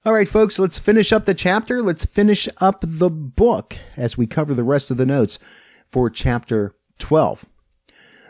All right, folks, let's finish up the chapter. Let's finish up the book as we cover the rest of the notes for chapter 12.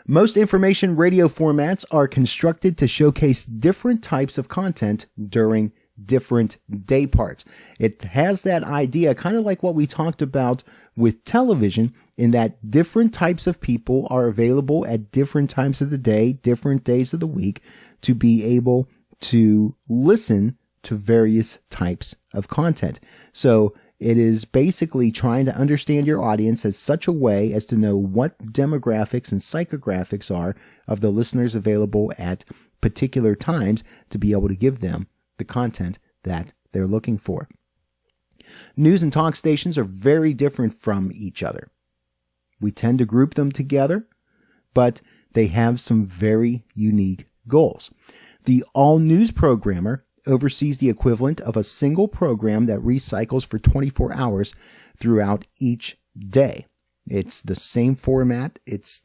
Most information radio formats are constructed to showcase different types of content during different day parts. It has that idea, kind of like what we talked about with television, in that different types of people are available at different times of the day, different days of the week, to be able to listen to various types of content. So it is basically trying to understand your audience as such a way as to know what demographics and psychographics are of the listeners available at particular times to be able to give them the content that they're looking for. News and talk stations are very different from each other. We tend to group them together, but they have some very unique goals. The all-news programmer oversees the equivalent of a single program that recycles for 24 hours throughout each day. It's the same format. It's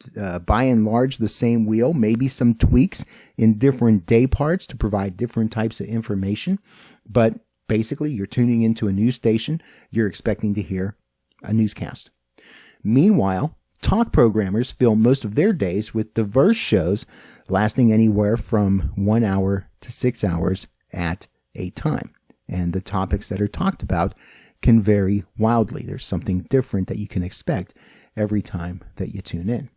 by and large the same wheel, maybe some tweaks in different day parts to provide different types of information. But basically, you're tuning into a news station. You're expecting to hear a newscast. Meanwhile, talk programmers fill most of their days with diverse shows lasting anywhere from 1 hour to 6 hours at a time. And the topics that are talked about can vary wildly. There's something different that you can expect every time that you tune in.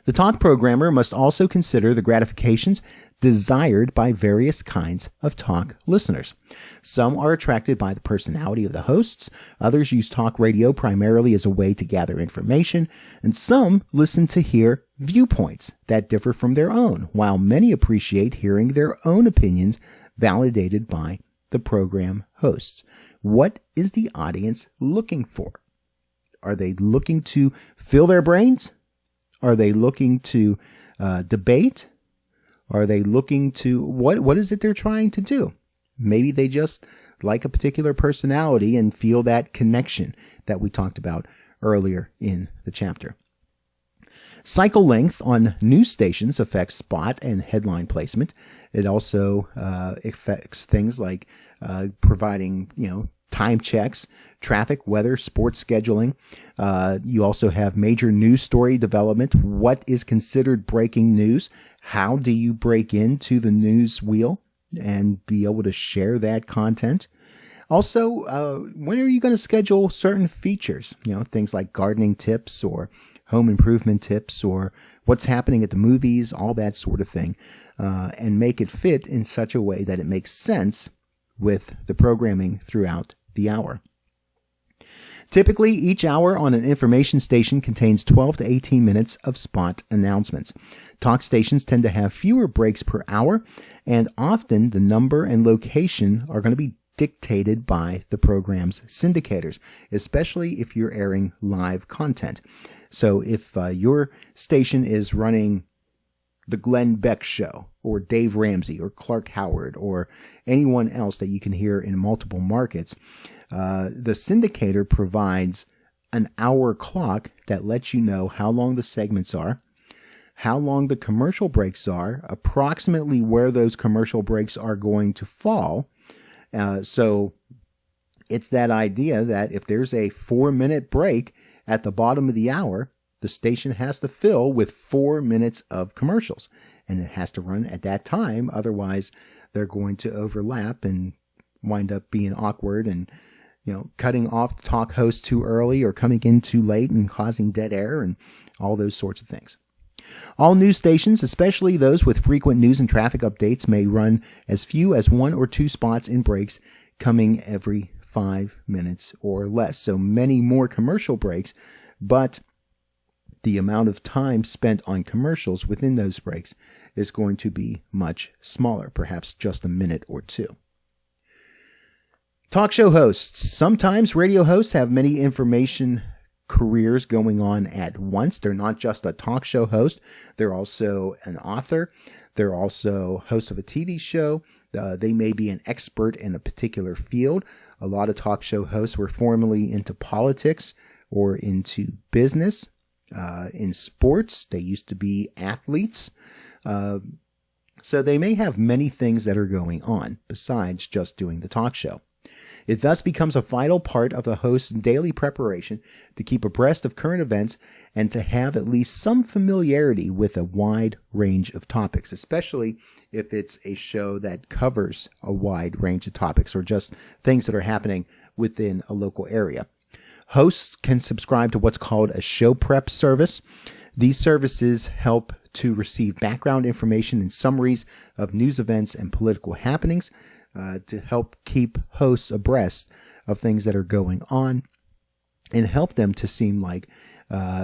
The talk programmer must also consider the gratifications desired by various kinds of talk listeners. Some are attracted by the personality of the hosts, others use talk radio primarily as a way to gather information, and some listen to hear viewpoints that differ from their own, while many appreciate hearing their own opinions validated by the program hosts. What is the audience looking for? Are they looking to fill their brains? Are they looking to debate? Are they looking to, what is it they're trying to do? Maybe they just like a particular personality and feel that connection that we talked about earlier in the chapter. Cycle length on news stations affects spot and headline placement. It also affects things like providing, time checks, traffic, weather, sports scheduling. You also have major news story development. What is considered breaking news? How do you break into the news wheel and be able to share that content? Also, when are you going to schedule certain features? Things like gardening tips or home improvement tips or what's happening at the movies, all that sort of thing, and make it fit in such a way that it makes sense with the programming throughout the hour. Typically, each hour on an information station contains 12 to 18 minutes of spot announcements. Talk stations tend to have fewer breaks per hour, and often the number and location are going to be dictated by the program's syndicators, especially if you're airing live content. So if your station is running the Glenn Beck Show or Dave Ramsey or Clark Howard or anyone else that you can hear in multiple markets, the syndicator provides an hour clock that lets you know how long the segments are, how long the commercial breaks are, approximately where those commercial breaks are going to fall. So it's that idea that if there's a 4-minute break at the bottom of the hour, the station has to fill with 4 minutes of commercials, and it has to run at that time. Otherwise, they're going to overlap and wind up being awkward and, cutting off the talk host too early or coming in too late and causing dead air and all those sorts of things. All news stations, especially those with frequent news and traffic updates, may run as few as 1 or 2 spots in breaks coming every 5 minutes or less. So many more commercial breaks, but the amount of time spent on commercials within those breaks is going to be much smaller, perhaps just a minute or 2. Talk show hosts. Sometimes radio hosts have many information careers going on at once. They're not just a talk show host. They're also an author. They're also host of a TV show. They may be an expert in a particular field. A lot of talk show hosts were formerly into politics or into business. In sports, they used to be athletes. So they may have many things that are going on besides just doing the talk show. It thus becomes a vital part of the host's daily preparation to keep abreast of current events and to have at least some familiarity with a wide range of topics, especially if it's a show that covers a wide range of topics or just things that are happening within a local area. Hosts can subscribe to what's called a show prep service. These services help to receive background information and summaries of news events and political happenings, to help keep hosts abreast of things that are going on and help them to seem like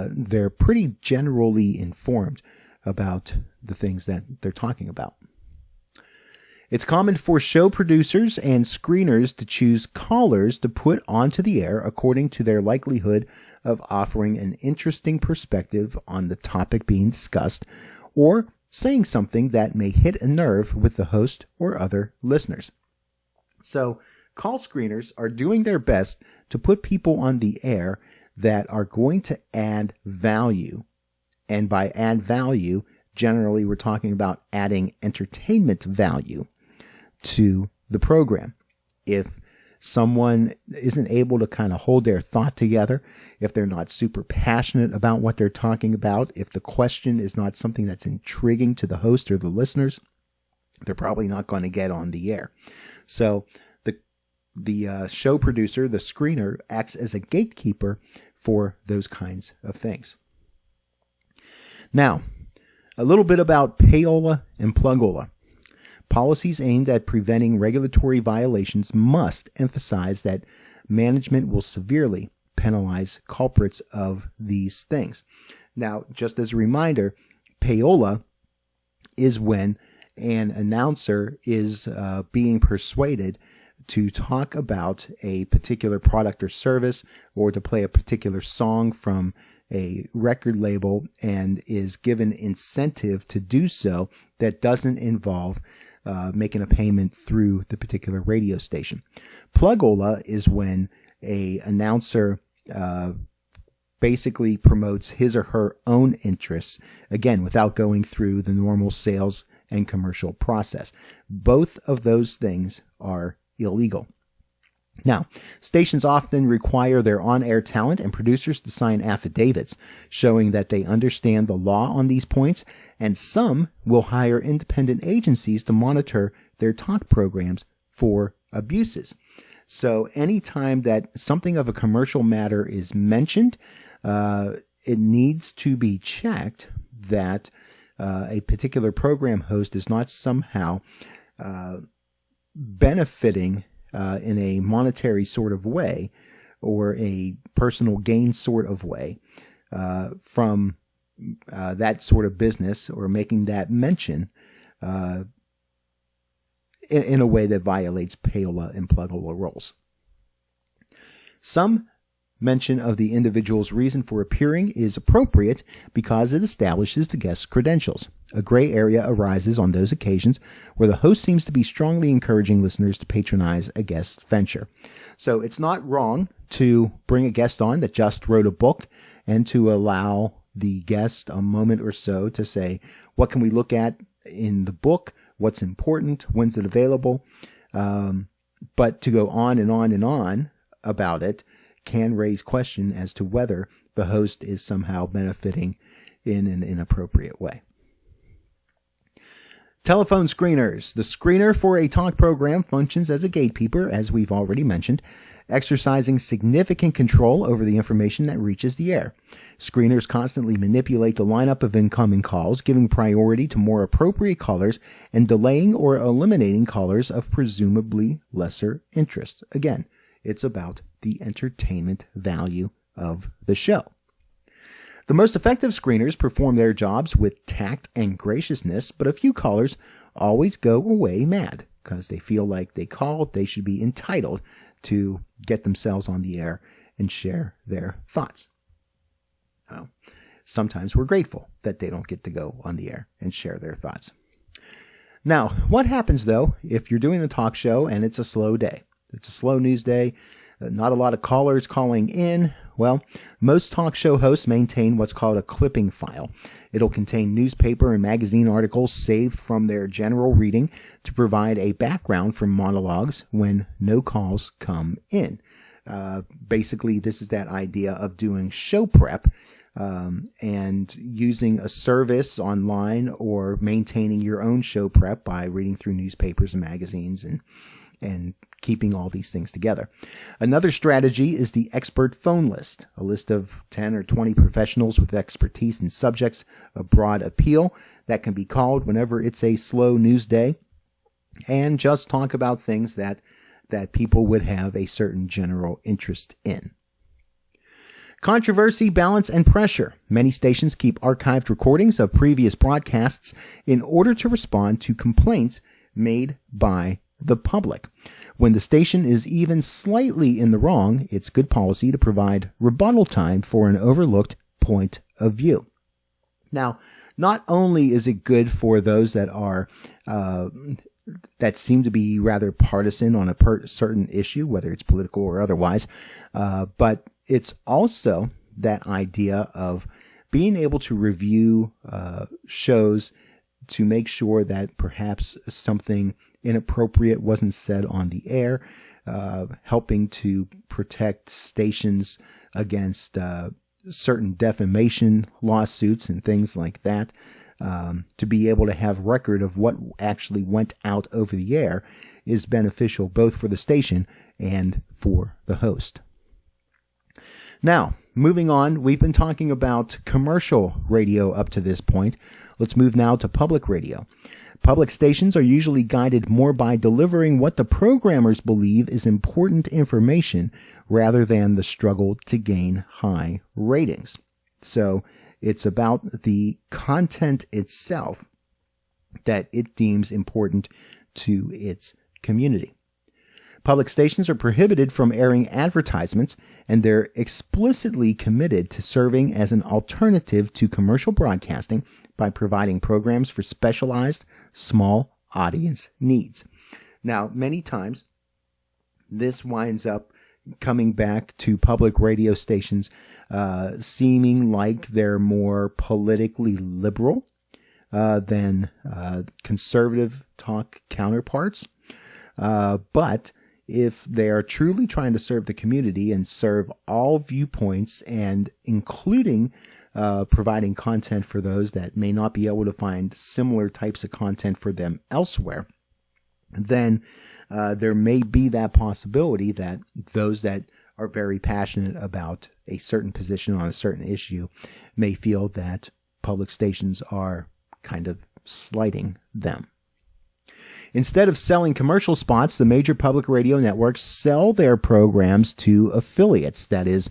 they're pretty generally informed about the things that they're talking about. It's common for show producers and screeners to choose callers to put onto the air according to their likelihood of offering an interesting perspective on the topic being discussed or saying something that may hit a nerve with the host or other listeners. So call screeners are doing their best to put people on the air that are going to add value. And by add value, generally we're talking about adding entertainment value to the program. If someone isn't able to kind of hold their thought together, if they're not super passionate about what they're talking about, if the question is not something that's intriguing to the host or the listeners, they're probably not going to get on the air. So the show producer, the screener, acts as a gatekeeper for those kinds of things. Now, a little bit about PAola and Plugola. Policies aimed at preventing regulatory violations must emphasize that management will severely penalize culprits of these things. Now, just as a reminder, PAola is when an announcer is being persuaded to talk about a particular product or service or to play a particular song from a record label and is given incentive to do so that doesn't involve making a payment through the particular radio station. Plugola is when a announcer basically promotes his or her own interests, again, without going through the normal sales and commercial process. Both of those things are illegal. Now, stations often require their on-air talent and producers to sign affidavits showing that they understand the law on these points, and some will hire independent agencies to monitor their talk programs for abuses. So anytime that something of a commercial matter is mentioned, it needs to be checked that a particular program host is not somehow benefiting in a monetary sort of way or a personal gain sort of way from that sort of business or making that mention in a way that violates PAola and Plugola rules. Some mention of the individual's reason for appearing is appropriate because it establishes the guest's credentials. A gray area arises on those occasions where the host seems to be strongly encouraging listeners to patronize a guest's venture. So it's not wrong to bring a guest on that just wrote a book and to allow the guest a moment or so to say, what can we look at in the book? What's important? When's it available? But to go on and on and on about it can raise question as to whether the host is somehow benefiting in an inappropriate way. Telephone screeners. The screener for a talk program functions as a gatekeeper, as we've already mentioned, exercising significant control over the information that reaches the air. Screeners constantly manipulate the lineup of incoming calls, giving priority to more appropriate callers and delaying or eliminating callers of presumably lesser interest. Again, it's about the entertainment value of the show. The most effective screeners perform their jobs with tact and graciousness, but a few callers always go away mad because they feel like they called, they should be entitled to get themselves on the air and share their thoughts. Well, sometimes we're grateful that they don't get to go on the air and share their thoughts. Now, what happens, though, if you're doing a talk show and it's a slow day? It's a slow news day, not a lot of callers calling in, Well, most talk show hosts maintain what's called a clipping file. It'll contain newspaper and magazine articles saved from their general reading to provide a background for monologues when no calls come in. Basically, this is that idea of doing show prep and using a service online or maintaining your own show prep by reading through newspapers and magazines and keeping all these things together. Another strategy is the expert phone list, a list of 10 or 20 professionals with expertise in subjects of broad appeal that can be called whenever it's a slow news day and just talk about things that people would have a certain general interest in. Controversy, balance, and pressure. Many stations keep archived recordings of previous broadcasts in order to respond to complaints made by the public. When the station is even slightly in the wrong, it's good policy to provide rebuttal time for an overlooked point of view. Now, not only is it good for those that are that seem to be rather partisan on a certain issue, whether it's political or otherwise, but it's also that idea of being able to review shows to make sure that perhaps something inappropriate wasn't said on the air, helping to protect stations against certain defamation lawsuits and things like that, to be able to have record of what actually went out over the air is beneficial both for the station and for the host. Now, moving on, we've been talking about commercial radio up to this point. Let's move now to public radio. Public stations are usually guided more by delivering what the programmers believe is important information rather than the struggle to gain high ratings. So it's about the content itself that it deems important to its community. Public stations are prohibited from airing advertisements, and they're explicitly committed to serving as an alternative to commercial broadcasting by providing programs for specialized small audience needs. Now, many times, this winds up coming back to public radio stations seeming like they're more politically liberal than conservative talk counterparts. But if they are truly trying to serve the community and serve all viewpoints and including providing content for those that may not be able to find similar types of content for them elsewhere, then there may be that possibility that those that are very passionate about a certain position on a certain issue may feel that public stations are kind of slighting them. Instead of selling commercial spots, the major public radio networks sell their programs to affiliates, that is,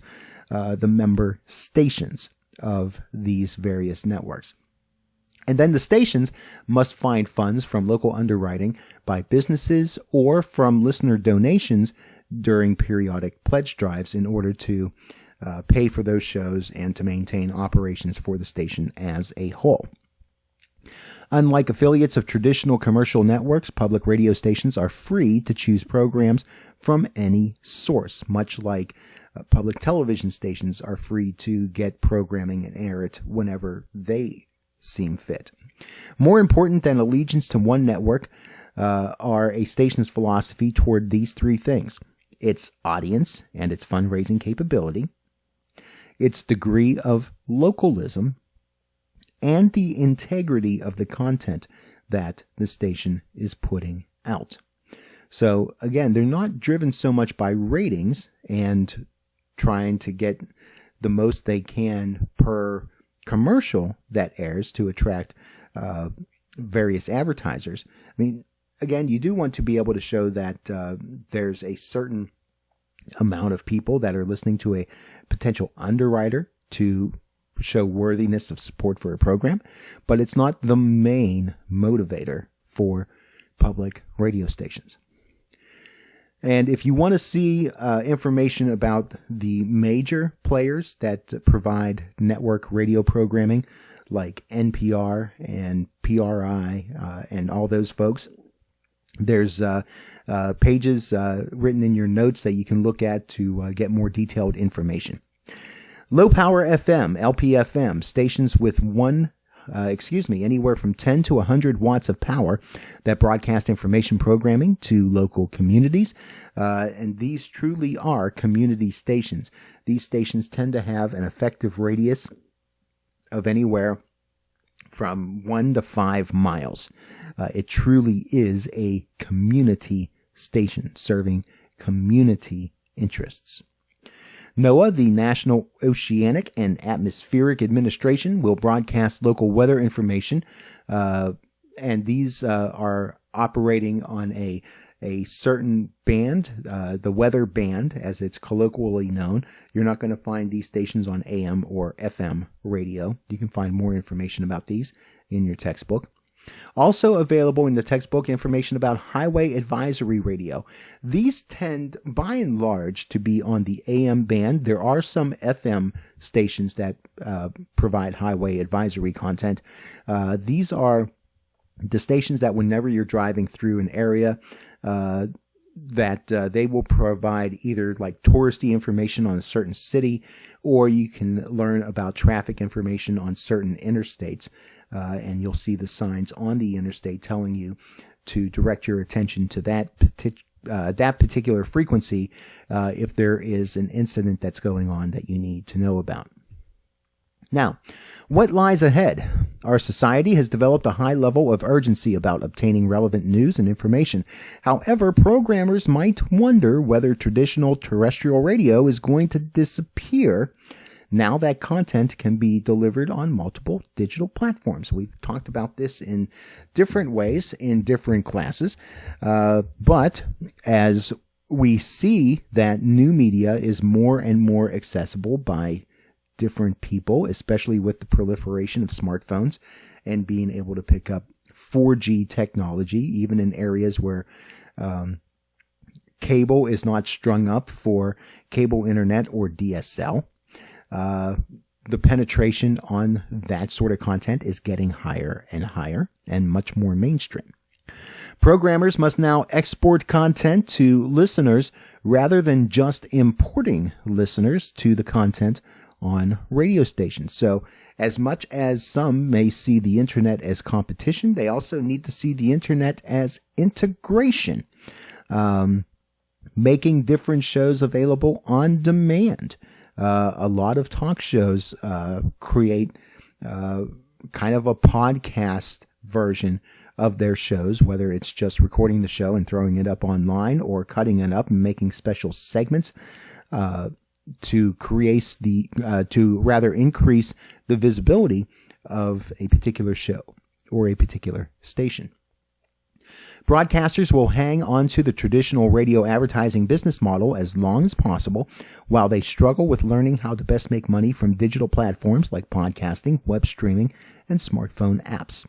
the member stations of these various networks. And then the stations must find funds from local underwriting by businesses or from listener donations during periodic pledge drives in order to pay for those shows and to maintain operations for the station as a whole. Unlike affiliates of traditional commercial networks, public radio stations are free to choose programs from any source, much like public television stations are free to get programming and air it whenever they seem fit. More important than allegiance to one network are a station's philosophy toward these three things: its audience and its fundraising capability, its degree of localism, and the integrity of the content that the station is putting out. So again, they're not driven so much by ratings and trying to get the most they can per commercial that airs to attract various advertisers. I mean, again, you do want to be able to show that there's a certain amount of people that are listening to a potential underwriter to show worthiness of support for a program, but it's not the main motivator for public radio stations. And if you want to see information about the major players that provide network radio programming, like NPR and PRI and all those folks, there's pages written in your notes that you can look at to get more detailed information. Low power FM, LPFM, stations with anywhere from 10 to 100 watts of power that broadcast information programming to local communities. And these truly are community stations. These stations tend to have an effective radius of anywhere from 1 to 5 miles. It truly is a community station serving community interests. NOAA, the National Oceanic and Atmospheric Administration, will broadcast local weather information, and these are operating on a certain band, the weather band, as it's colloquially known. You're not going to find these stations on AM or FM radio. You can find more information about these in your textbook. Also available in the textbook, information about highway advisory radio. These tend, by and large, to be on the AM band. There are some FM stations that provide highway advisory content. These are the stations that whenever you're driving through an area, that they will provide either like touristy information on a certain city, or you can learn about traffic information on certain interstates. And you'll see the signs on the interstate telling you to direct your attention to that particular frequency if there is an incident that's going on that you need to know about. Now, what lies ahead? Our society has developed a high level of urgency about obtaining relevant news and information. However, programmers might wonder whether traditional terrestrial radio is going to disappear now that content can be delivered on multiple digital platforms. We've talked about this in different ways in different classes, but as we see that new media is more and more accessible by different people, especially with the proliferation of smartphones and being able to pick up 4G technology, even in areas where cable is not strung up for cable internet or DSL. The penetration on that sort of content is getting higher and higher and much more mainstream. Programmers must now export content to listeners rather than just importing listeners to the content on radio stations. So as much as some may see the internet as competition, they also need to see the internet as integration, making different shows available on demand. A lot of talk shows create kind of a podcast version of their shows, whether it's just recording the show and throwing it up online or cutting it up and making special segments to increase the visibility of a particular show or a particular station. Broadcasters will hang on to the traditional radio advertising business model as long as possible while they struggle with learning how to best make money from digital platforms like podcasting, web streaming, and smartphone apps.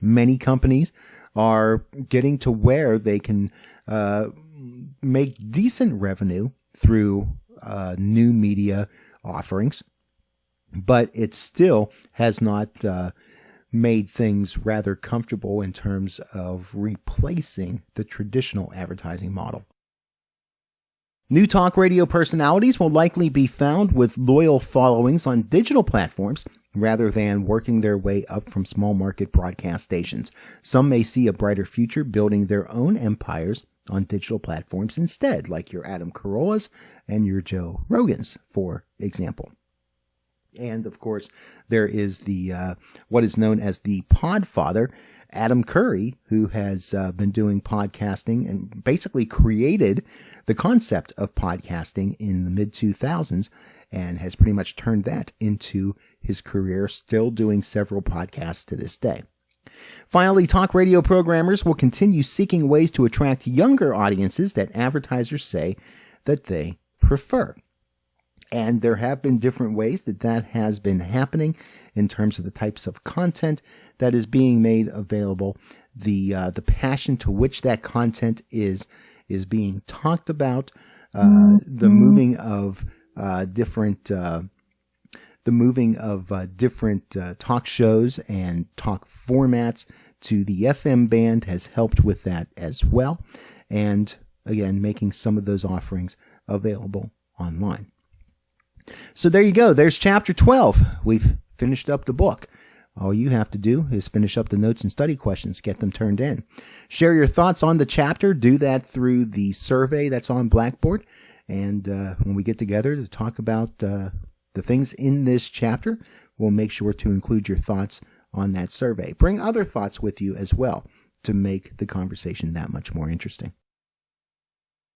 Many companies are getting to where they can make decent revenue through new media offerings, but it still has not made things rather comfortable in terms of replacing the traditional advertising model. New talk radio personalities will likely be found with loyal followings on digital platforms rather than working their way up from small market broadcast stations. Some may see a brighter future building their own empires on digital platforms instead, like your Adam Carolla's and your Joe Rogan's, for example. And of course, there is the what is known as the Podfather, Adam Curry, who has been doing podcasting and basically created the concept of podcasting in the mid-2000s and has pretty much turned that into his career, still doing several podcasts to this day. Finally, talk radio programmers will continue seeking ways to attract younger audiences that advertisers say that they prefer. And there have been different ways that has been happening in terms of the types of content that is being made available, the passion to which that content is being talked about, the moving of different talk shows and talk formats to the FM band has helped with that as well. And again, making some of those offerings available online. So there you go. There's chapter 12. We've finished up the book. All you have to do is finish up the notes and study questions, get them turned in. Share your thoughts on the chapter. Do that through the survey that's on Blackboard. And when we get together to talk about the things in this chapter, we'll make sure to include your thoughts on that survey. Bring other thoughts with you as well to make the conversation that much more interesting.